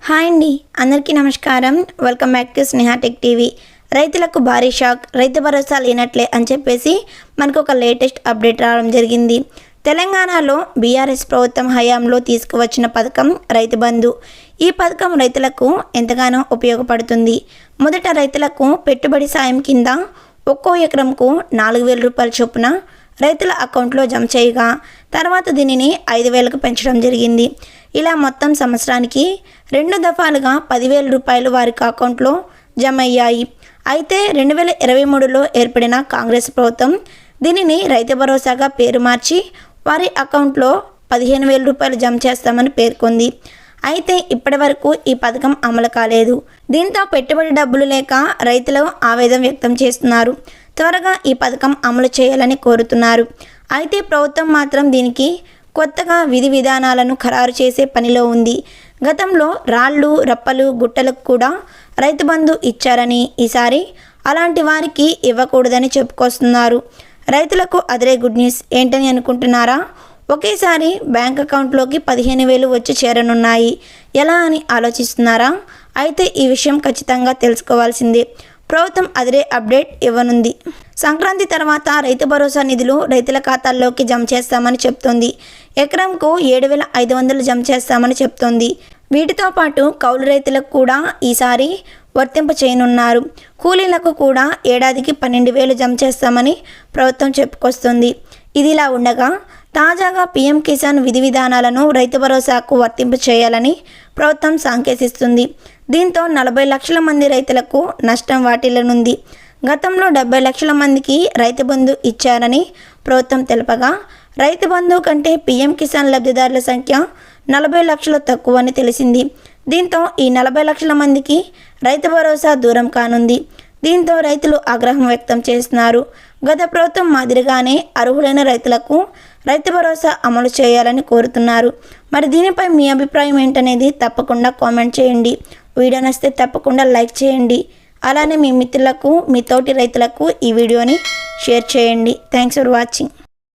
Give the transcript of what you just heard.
Hi అండి, అందరికీ నమస్కారం. Welcome back to Sneha tech TV. రైతులకు భారీ షాక్, రైతు భరోసా లేనట్లే అని చెప్పేసి మనకు ఒక లేటెస్ట్ అప్డేట్ రావడం జరిగింది. తెలంగాణలో బీఆర్ఎస్ ప్రభుత్వం హయాంలో తీసుకువచ్చిన పథకం రైతు బంధు. ఈ పథకం రైతులకు ఎంతగానో ఉపయోగపడుతుంది. మొదట రైతులకు పెట్టుబడి సాయం కింద ఒక్కో ఎకరంకు 4,000 రూపాయల చొప్పున రైతుల అకౌంట్లో జమ చేయగా తర్వాత దీనిని 5,000కు పెంచడం జరిగింది. ఇలా మొత్తం సంవత్సరానికి 2 దఫాలుగా 10,000 రూపాయలు వారి అకౌంట్లో జమ అయ్యాయి. అయితే 2023లో ఏర్పడిన కాంగ్రెస్ ప్రభుత్వం దీనిని రైతు భరోసాగా పేరు మార్చి వారి అకౌంట్లో 15,000 రూపాయలు జమ చేస్తామని పేర్కొంది. అయితే ఇప్పటి వరకు ఈ పథకం అమలు కాలేదు. దీంతో పెట్టుబడి డబ్బులు లేక రైతులు ఆవేదన వ్యక్తం చేస్తున్నారు. త్వరగా ఈ పథకం అమలు చేయాలని కోరుతున్నారు. అయితే ప్రభుత్వం మాత్రం దీనికి కొత్తగా విధి విధానాలను ఖరారు చేసే పనిలో ఉంది. గతంలో రాళ్ళు, రప్పలు, గుట్టలకు కూడా రైతు బంధు ఇచ్చారని ఈసారి అలాంటి వారికి ఇవ్వకూడదని చెప్పుకొస్తున్నారు. రైతులకు అదే గుడ్ న్యూస్ ఏంటని అనుకుంటున్నారా? ఒకేసారి బ్యాంక్ అకౌంట్లోకి 15,000 వచ్చి చేరనున్నాయి. ఎలా అని ఆలోచిస్తున్నారా? అయితే ఈ విషయం ఖచ్చితంగా తెలుసుకోవాల్సిందే. ప్రభుత్వం అదే అప్డేట్ ఇవ్వనుంది. సంక్రాంతి తర్వాత రైతు భరోసా నిధులు రైతుల ఖాతాల్లోకి జమ చేస్తామని చెప్తోంది. ఎకరంకు 7,500 జమ చేస్తామని చెప్తోంది. వీటితో పాటు కౌలు రైతులకు కూడా ఈసారి వర్తింప చేయనున్నారు. కూలీలకు కూడా ఏడాదికి 12,000 జమ చేస్తామని ప్రభుత్వం చెప్పుకొస్తుంది. ఇదిలా ఉండగా తాజాగా పీఎం కిసాన్ విధి విధానాలను రైతు భరోసాకు వర్తింప చేయాలని ప్రభుత్వం సాంకేతిస్తుంది. దీంతో 40 లక్షల మంది రైతులకు నష్టం వాటిల్లనుంది. గతంలో 70 లక్షల మందికి రైతు బంధు ఇచ్చారని ప్రభుత్వం తెలుపగా రైతు బంధు కంటే పీఎం కిసాన్ లబ్ధిదారుల సంఖ్య 40 లక్షలు తక్కువని తెలిసింది. దీంతో ఈ 40 లక్షల మందికి రైతు భరోసా దూరం కానుంది. దీంతో రైతులు ఆగ్రహం వ్యక్తం చేస్తున్నారు. గత ప్రభుత్వం మాదిరిగానే అర్హులైన రైతులకు రైతు భరోసా అమలు చేయాలని కోరుతున్నారు. మరి దీనిపై మీ అభిప్రాయం ఏంటనేది తప్పకుండా కామెంట్ చేయండి. వీడియో నచ్చితే తప్పకుండా లైక్ చేయండి. అలానే మీ మిత్రులకు, మీ తోటి రైతులకు ఈ వీడియోని షేర్ చేయండి. Thanks for watching.